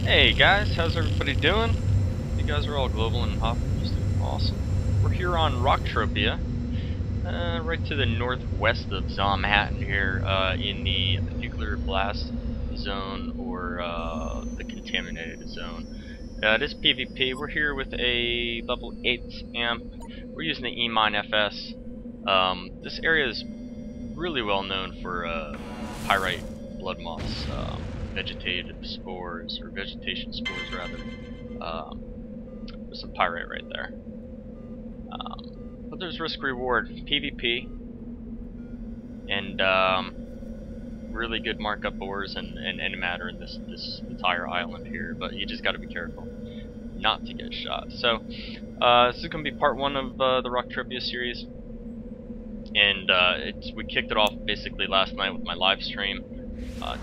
Hey guys, how's everybody doing? You guys are all global and hop, just awesome. We're here on Rocktropia, right to the northwest of Zomhattan here, in the nuclear blast zone, or the contaminated zone. It is PvP. We're here with a level 8 amp. We're using the E-Mine FS. This area is really well known for pyrite blood moths, vegetative spores, or vegetation spores rather. There's some pyrite right there. But there's risk reward, PvP, and really good markup ores and antimatter in this entire island here. But you just got to be careful not to get shot. So this is going to be part 1 of the Rocktropia series. And we kicked it off basically last night with my live stream,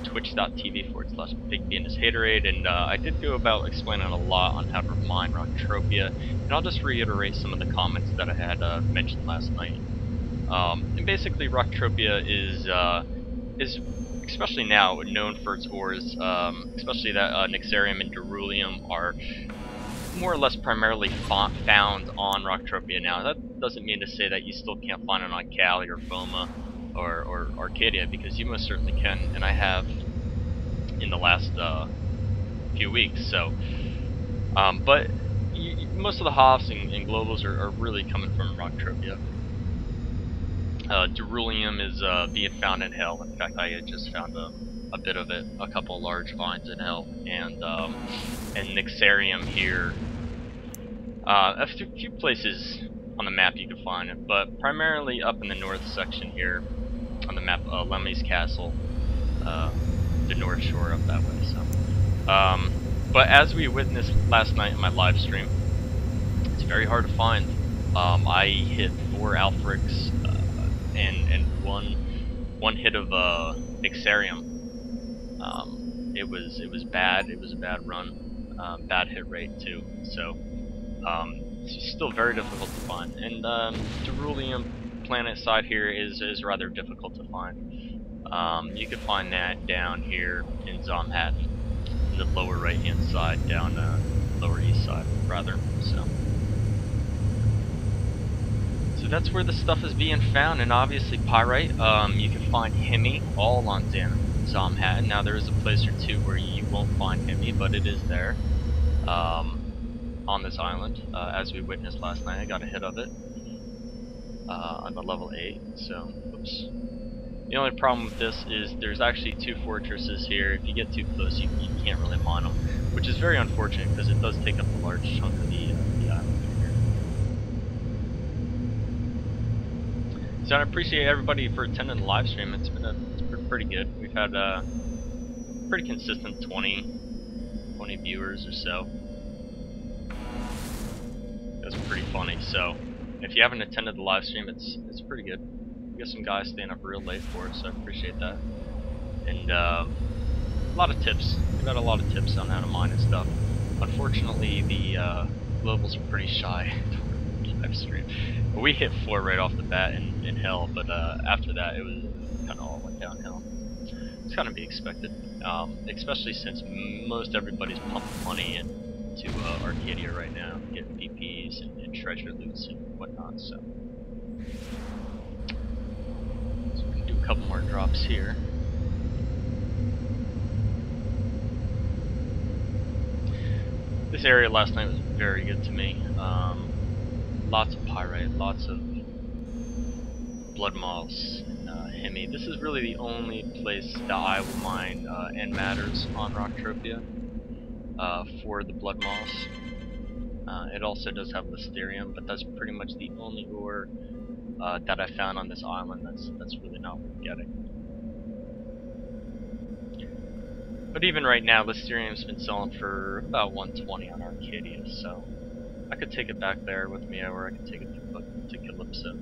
twitch.tv/PigBenis haterade, and I did go about explaining a lot on how to mine Rocktropia, and I'll just reiterate some of the comments that I had mentioned last night. And basically, Rocktropia is especially now known for its ores, especially that Niksarium and Durulium are more or less primarily found on Rocktropia now. That doesn't mean to say that you still can't find it on Cali or Foma or Arcadia, because you most certainly can, and I have in the last few weeks. So, but most of the hofs and globals are really coming from Rocktropia. Durulium is being found in Hell. In fact, I had just found a bit of it, a couple large finds in Hell, and Niksarium here. A few places on the map you can find it, but primarily up in the north section here on the map, Lemmy's Castle, the north shore up that way. So, but as we witnessed last night in my live stream, it's very hard to find. I hit 4 Alfrics and one hit of Niksarium. It was bad. It was a bad run, bad hit rate too. So. It's still very difficult to find, and Durulium planet side here is rather difficult to find. You can find that down here in Zomhattan, in the lower right hand side, down lower east side rather. So that's where the stuff is being found, and obviously pyrite. You can find Hemi all on Zomhattan. Now there is a place or two where you won't find Hemi, but it is there. On this island, as we witnessed last night. I got a hit of it on the level 8, so oops. The only problem with this is there's actually 2 fortresses here. If you get too close, you can't really mine them, which is very unfortunate because it does take up a large chunk of the island here. So I appreciate everybody for attending the live stream. It's been pretty good. We've had pretty consistent 20 viewers or so. It's pretty funny. So if you haven't attended the live stream, it's pretty good. We got some guys staying up real late for it, so I appreciate that. And a lot of tips. We got a lot of tips on how to mine and stuff. Unfortunately, the globals are pretty shy to live stream. We hit 4 right off the bat in Hell, but after that it was kind of all went downhill. It's kind of be expected, especially since most everybody's pumping money into Arcadia right now, getting VPs and treasure loots and whatnot. So we can do a couple more drops here. This area last night was very good to me. Lots of pyrite, lots of blood moths, and Hemi. This is really the only place that I will mine end matters on Rocktropia for the blood moths. It also does have Liksarium, but that's pretty much the only ore that I found on this island that's really not worth getting. But even right now, Liksarium's been selling for about 120 on Arcadia, so I could take it back there with me, or I could take it to Calypso.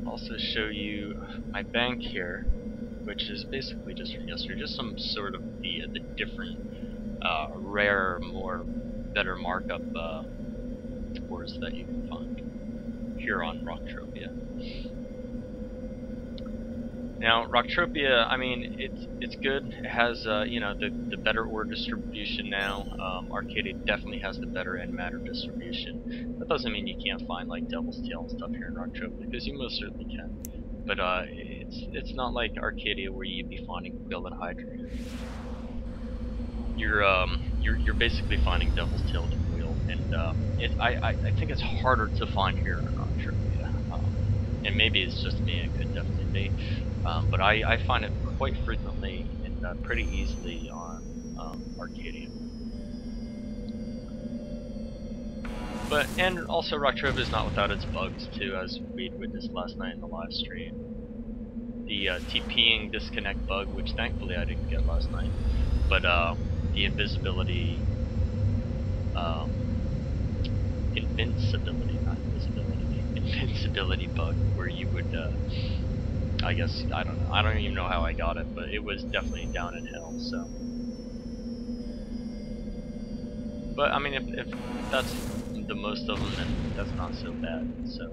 Also show you my bank here, which is basically just from yesterday, just some sort of the different rare, better markup ores that you can find here on Rocktropia. Now, Rocktropia, I mean, it's good. It has, you know, the better ore distribution now. Arcadia definitely has the better end matter distribution. That doesn't mean you can't find like Devil's Tail and stuff here in Rocktropia, because you most certainly can. But it's not like Arcadia where you'd be finding Golden Hydra. You're basically finding Devil's Tail and Wheel, and I think it's harder to find here in Rocktropia. And maybe it's just me. It could definitely be. But I find it quite frequently and pretty easily on Arcadia. But and also Rocktropia is not without its bugs too, as we witnessed last night in the live stream. The TPing disconnect bug, which thankfully I didn't get last night, but the invisibility, invincibility, not invisibility, invincibility bug, where you would, I guess, I don't know, I don't even know how I got it, but it was definitely down in hell, so. But, I mean, if that's the most of them, then that's not so bad, so.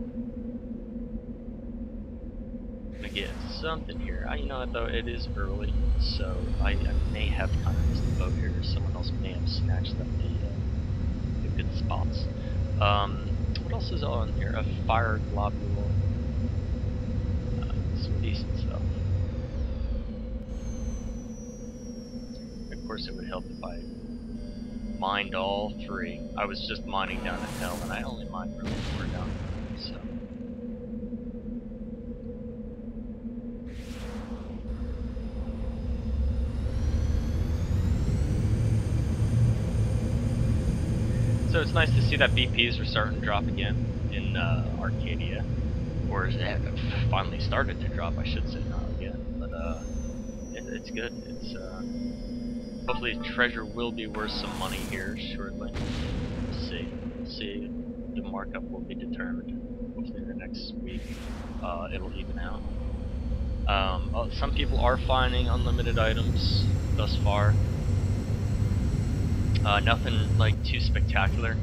I'm gonna get something here. You know what, though, it is early, so I may have kind of missed the boat here. Someone else may have snatched up the good spots. What else is on here? A fire globule. Some decent stuff. Of course, it would help if I mined all three. I was just mining down in hell, and I only mined really 4 down here, so. So it's nice to see that BPs are starting to drop again in Arcadia, or it finally started to drop, I should say, not again. But it's good. It's hopefully treasure will be worth some money here shortly. We'll see. We'll see. The markup will be determined. Hopefully in the next week it'll even out. Some people are finding unlimited items thus far. Nothing like too spectacular.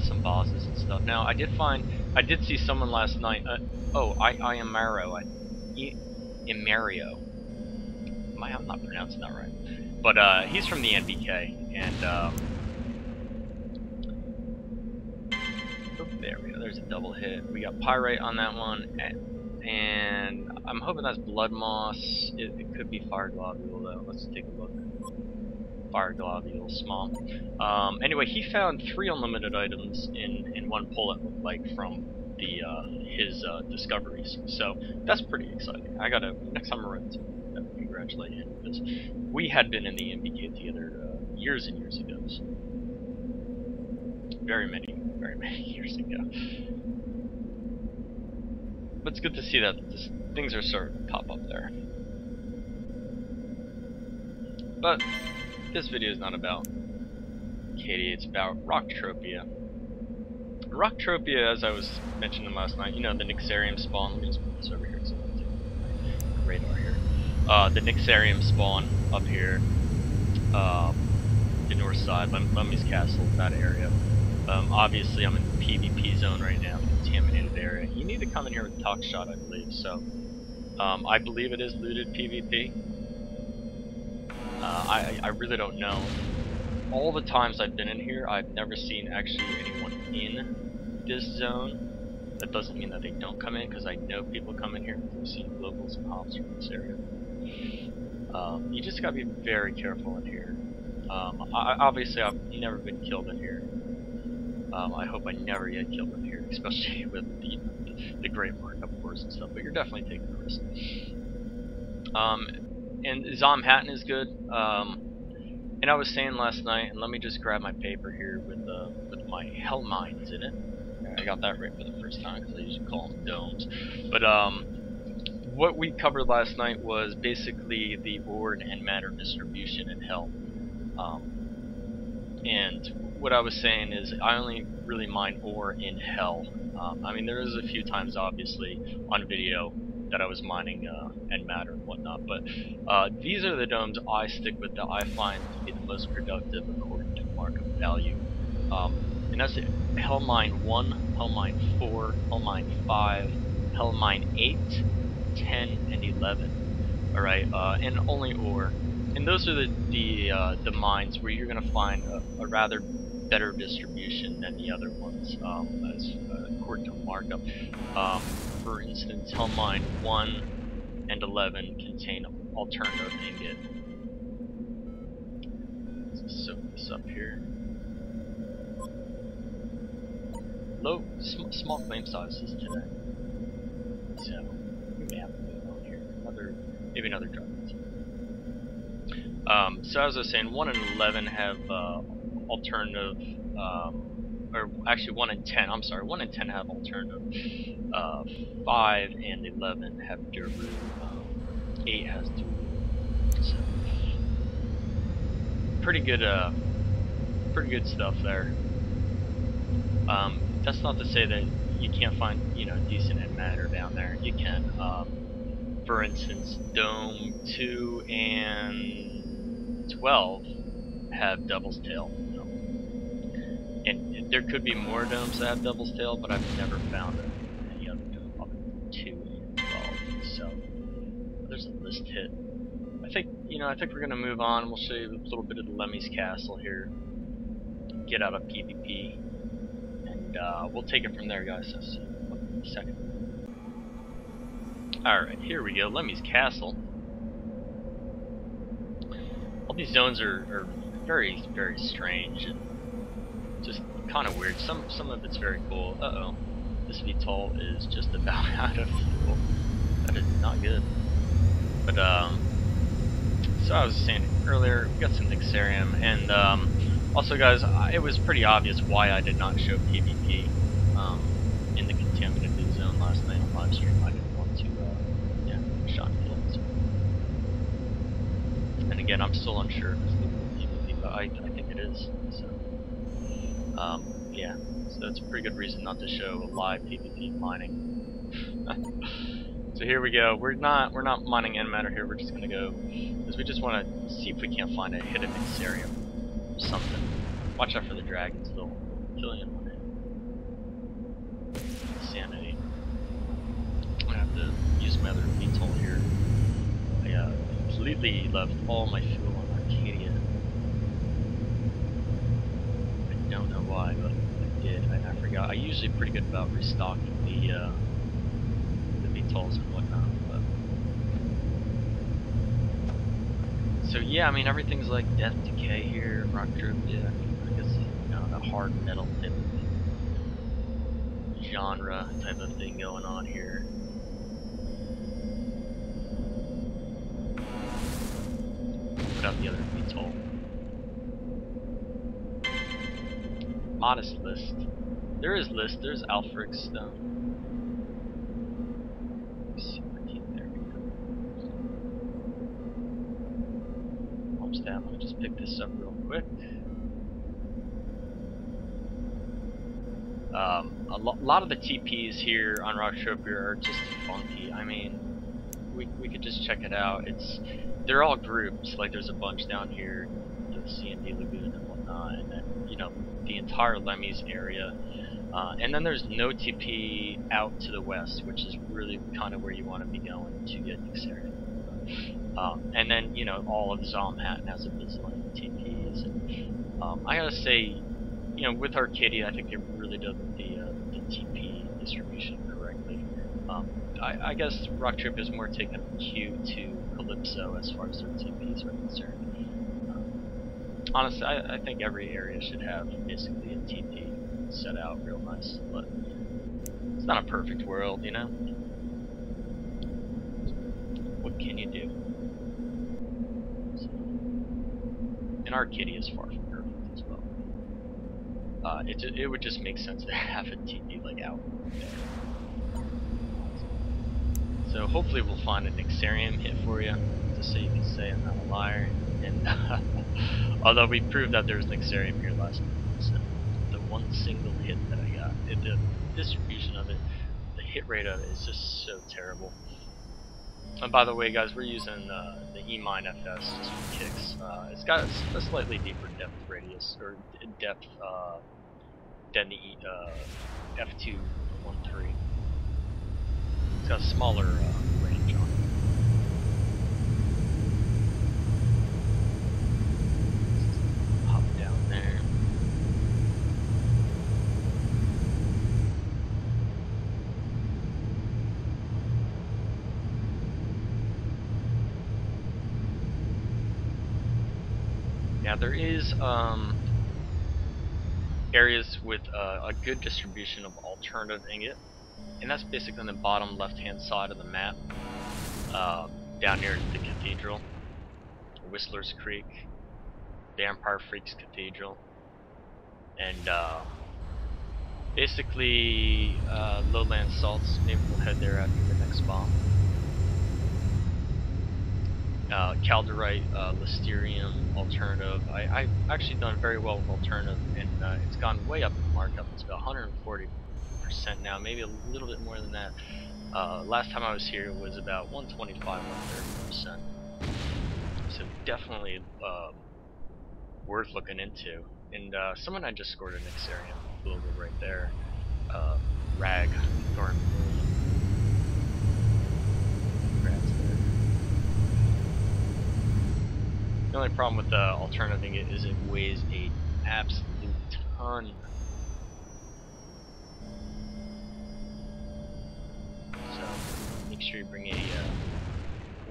Some bosses and stuff. Now I did see someone last night. I am Mario. Imario. I'm not pronouncing that right. But he's from the NBK, and oh, there we go. There's a double hit. We got Pyrite on that one, and I'm hoping that's blood moss. It could be fire globule though. Let's take a look. Fire globule, small. Anyway, he found 3 unlimited items in one pull, it looked like, from the his discoveries. So that's pretty exciting. I gotta, next time around, congratulate him, because we had been in the MBK together years and years ago. So very many years ago. But it's good to see that things are starting to pop up there. But this video is not about Katie, it's about Rocktropia. Rocktropia, as I was mentioning last night, you know, the Niksarium spawn. Let me just put this over here because I'm going to take the radar here. The Niksarium spawn up here, the north side, Mummy's Castle, that area. Obviously, I'm in the PvP zone right now, the contaminated area. You need to come in here with Talk Shot, I believe. So, I believe it is looted PvP. I really don't know. All the times I've been in here, I've never seen actually anyone in this zone. That doesn't mean that they don't come in, because I know people come in here. We've seen locals and hofs from this area. You just gotta be very careful in here. Obviously, I've never been killed in here. I hope I never get killed in here, especially with the great markup course and stuff. But you're definitely taking the risk. And Zomhattan is good. And I was saying last night, and let me just grab my paper here with my hell mines in it. I got that right for the first time because I usually call them domes. But what we covered last night was basically the ore and matter distribution in hell. And what I was saying is I only really mine ore in hell. I mean, there is a few times, obviously, on video that I was mining and matter and whatnot, but these are the domes I stick with that I find to be the most productive according to markup value. And that's it. Hellmine 1, Hellmine 4, Hellmine 5, Hellmine 8, 10, and 11. All right, and only ore. And those are the mines where you're going to find a rather better distribution than the other ones, as according to markup. For instance, Hell Mine 1 and 11 contain alternative ingot. Let's soak this up here. Low, small claim sizes today. So we may have to move on here. Maybe another drop. So as I was saying, 1 and 11 have alternative, or actually 1 and 10. I'm sorry, 1 and 10 have alternative. 5 and 11 have Durulium. 8 has Durulium. So pretty good stuff there. That's not to say that you can't find, decent end matter down there. You can. For instance, Dome 2 and 12 have Devil's Tail. And there could be more domes that have Devil's Tail, but I've never found any other dome other than 2 and 12. So there's a list hit. I think we're gonna move on. We'll show you a little bit of the Lemmy's Castle here. Get out of PvP, and we'll take it from there, guys. So see you in a second. Alright, here we go, Lemmy's Castle. All these zones are very, very strange and just kind of weird. Some of it's very cool. Uh-oh. This VTOL is just about out of fuel. That is not good. But, so I was saying earlier, we got some Niksarium, and also, guys, it was pretty obvious why I did not show PvP in the contaminated zone last night on live stream. I didn't want to, shot kill it. And again, I'm still unsure if it's PvP, but I think it is. So, yeah, so that's a pretty good reason not to show live PvP mining. So here we go. We're not mining end matter here. We're just gonna go because we just want to see if we can't find a hidden Niksarium or something. Watch out for the dragons, though. Killing them. Sanity. I'm gonna have to use my other VTOL here. I completely left all my fuel on Arcadia. I don't know why, but I did, and I forgot. I'm usually pretty good about restocking the VTOLs and whatnot, but so yeah, I mean everything's like death decay here, Rocktropia. I guess the hard metal type of genre type of thing going on here. Put out the other VTOL. Modest list. There is list. There's Alfric Stone. I'm gonna just pick this up real quick. A lot of the TPs here on Rocktropia are just funky. I mean, we could just check it out. They're all grouped. Like there's a bunch down here, the C&D Lagoon and whatnot, and then the entire Lemmy's area. And then there's no TP out to the west, which is really kind of where you want to be going to get Niksarium. And then all of Zomhat has a bazillion TPs. And, I gotta say, with Arcadia, I think they really did the TP distribution correctly. I guess Rocktropia is more taking a cue to Calypso as far as their TPs are concerned. Honestly, I think every area should have basically a TP set out real nice, but it's not a perfect world, What can you do? And Arcadia is far from perfect as well. It would just make sense to have a TP like out there. So hopefully we'll find a Niksarium hit for you, just so you can say I'm not a liar. And although we proved that there's Niksarium here last night, so the one single hit that I got, the distribution of it, the hit rate of it is just so terrible. And by the way, guys, we're using the E-Mine FS just for kicks. It's got a slightly deeper depth radius, or depth than the F213. It's got a smaller range on Now there is areas with a good distribution of alternative ingot, and that's basically on the bottom left-hand side of the map, down near the cathedral, Whistler's Creek, Vampire Freaks Cathedral, and basically lowland salts. Maybe we'll head there after the next bomb. Calderite, Listerium, alternative. I've actually done very well with alternative, and it's gone way up in the markup. It's about 140% now, maybe a little bit more than that. Last time I was here it was about 125, 130%. So definitely worth looking into. And someone I just scored a Niksarium global right there. Rag, Durulium. The only problem with the alternative ingot is it weighs an absolute ton. So make sure you bring a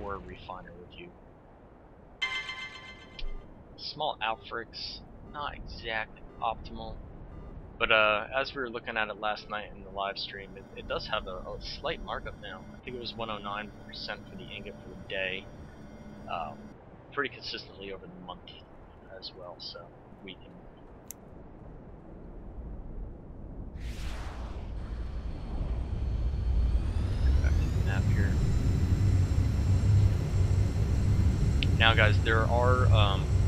ore refiner with you. Small outfricks, not exactly optimal, but as we were looking at it last night in the live stream, it does have a slight markup now. I think it was 109% for the ingot for the day. Pretty consistently over the month as well, so we can go back to the map here. Now guys, there are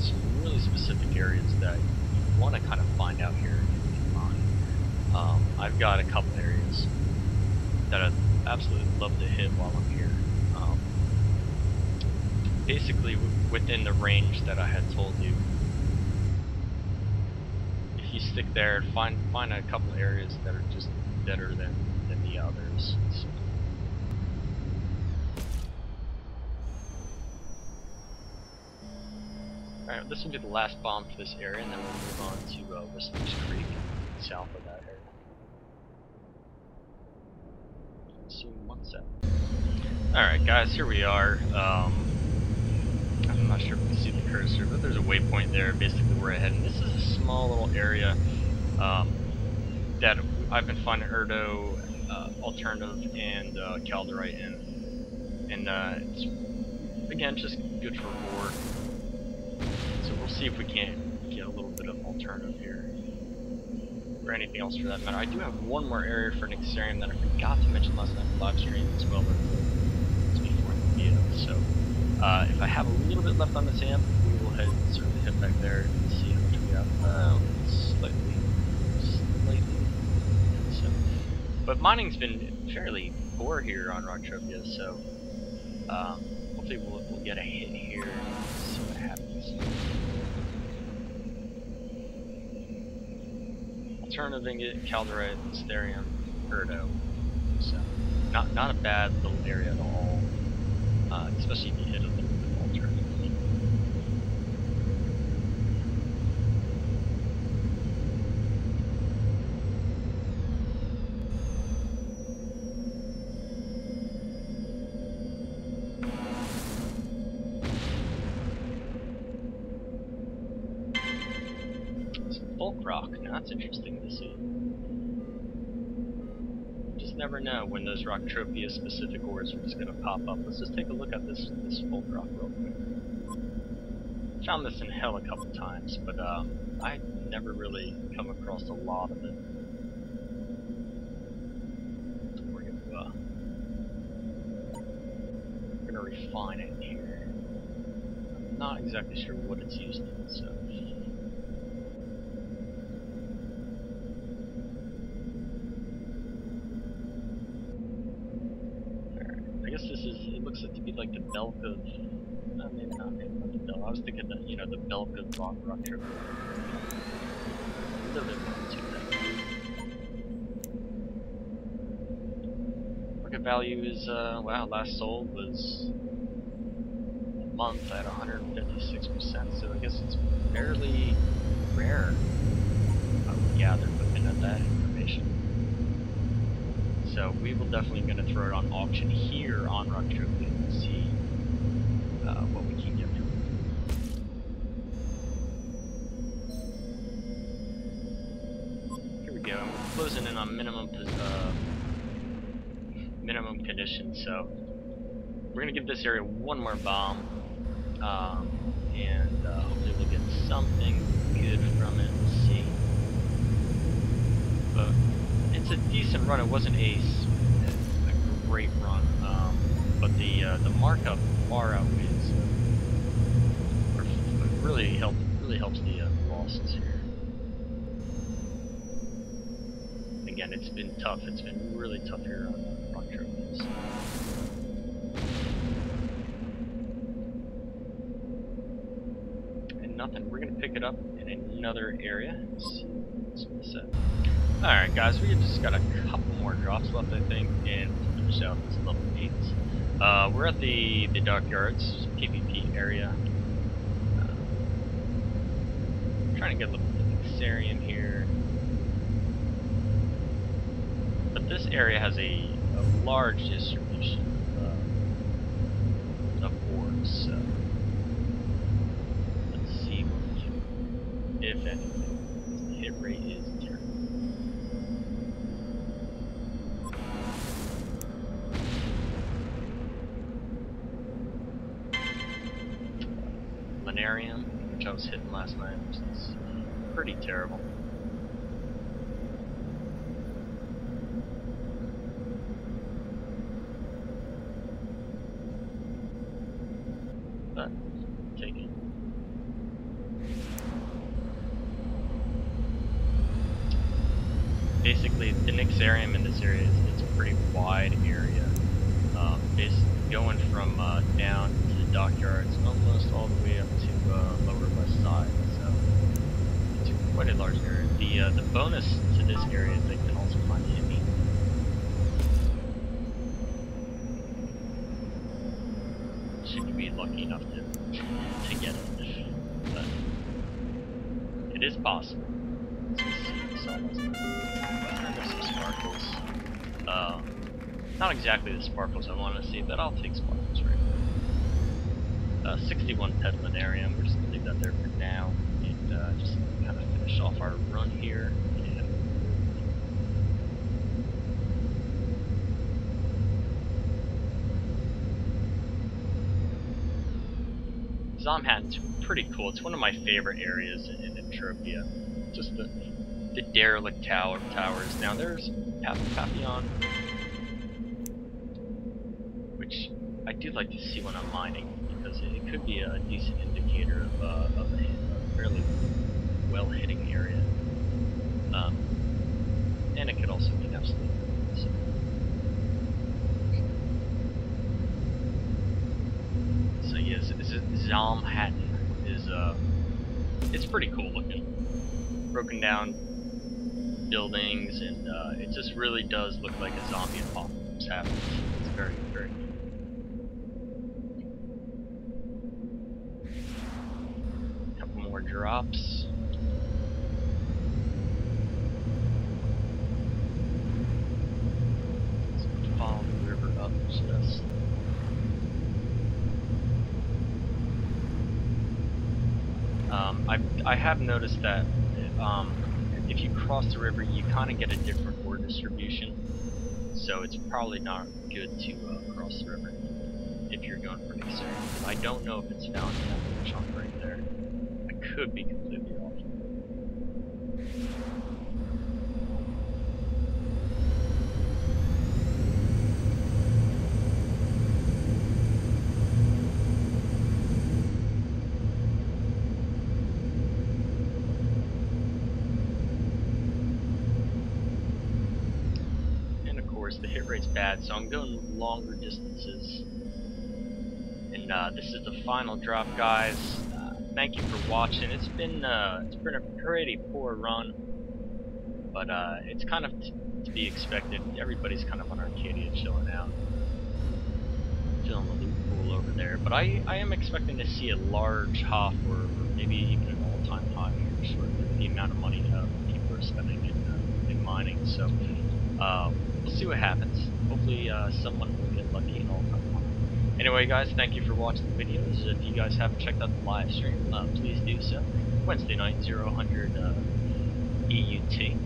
some really specific areas that you want to kind of find out here in mine. I've got a couple areas that I'd absolutely love to hit while I'm here. Basically within the range that I had told you. If you stick there, find a couple areas that are just better than the others. So. Alright, this will be the last bomb for this area, and then we'll move on to Whistler's Creek, south of that area. Soon, one sec. Alright guys, here we are. I'm not sure if you can see the cursor, but there's a waypoint there, basically where we're heading. This is a small little area that I've been finding Erdo, alternative, and Calderite in. And it's, again, just good for ore. So we'll see if we can't get a little bit of alternative here. Or anything else for that matter. I do have one more area for Niksarium that I forgot to mention last night in the live stream as well, but it's before the video. So if I have a little bit left on this amp, we will certainly head back there and see how much we have. Slightly. So, but mining's been fairly poor here on Rocktropia, so hopefully we'll get a hit here and see what happens. Alternative ingot, Calderite, Listerium, Erdo. So not a bad little area at all. Especially if you hit a little bit of alternative. Some bulk rock. Now that's interesting to see. Just never know when those Rocktropia specific ores are just going to pop up. Let's just take a look at this bulk rock real quick. Found this in hell a couple times, but I never really come across a lot of it. We're gonna refine it here. I'm not exactly sure what it's used in, so. I guess this is, it looks like to be like the bulk of, maybe not the bulk. I was thinking that, you know, the bulk of Rocktropia. A little bit more into that. Market value is, wow, last sold was a month at 156%, so I guess it's fairly rare, I would gather, looking at that information. So we will definitely going to throw it on auction here on Rocktropia and see what we can get from it. closing in on minimum conditions, so we're gonna give this area one more bomb, and hopefully we'll get something good from it. We'll see. But it's a decent run. It wasn't a great run, but the markup far outweighs. Really helps the losses here. Again, it's been tough. It's been really tough here on Rocktropia. And nothing. We're gonna pick it up in another area. Let's see what's set. All right, guys. We just got a couple more drops left, I think, and we'll finish out this level 8. We're at the Dockyards PvP area. Trying to get the Niksarium here, but this area has a large distribution of ores, so let's see what we can, if anything. The hit rate is terrible. Planarium, which I was hitting last night, which is pretty terrible. But take it. Basically, the Niksarium in this area is a pretty wide area. Basically going from down to the Dockyards, almost all the way up to lower west side. So it's quite a large area. The bonus to this area is they can also find Hemi. Should you be lucky enough to get it, but it is possible. Let's see there's some sparkles. Not exactly the sparkles I want to see, but I'll take sparkles right now. 61 Pedlinarium. We're just gonna leave that there for now, and just kind of finish off our run here. Zomhat's pretty cool. It's one of my favorite areas in Entropia. Just the derelict towers. Now there's Papillon, which I do like to see when I'm mining, because it could be a decent indicator of a fairly well-hitting area. And it could also mean absolutely nothing. So yes, Zomhat is it's pretty cool looking. Broken down buildings, and it just really does look like a zombie apocalypse happens. It's very, very cool. Couple more drops. Let's follow the river up just. I have noticed that if you cross the river, you kind of get a different ore distribution, so it's probably not good to cross the river if you're going for Niksarium. I don't know if it's found in that little chunk right there. I could be completely off. The hit rate's bad, so I'm going longer distances. And this is the final drop, guys. Thank you for watching. It's been a pretty poor run, but it's kind of to be expected. Everybody's kind of on Arcadia chilling out, filling the loot pool over there. But I am expecting to see a large hof, or maybe even an all-time high here, sort of the amount of money people are spending in mining. So. We'll see what happens. Hopefully someone will get lucky and all come on. Anyway guys, thank you for watching the videos. If you guys haven't checked out the live stream, please do so. Wednesday night, 0000 EUT.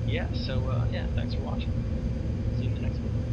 yeah, so yeah, thanks for watching. See you in the next one.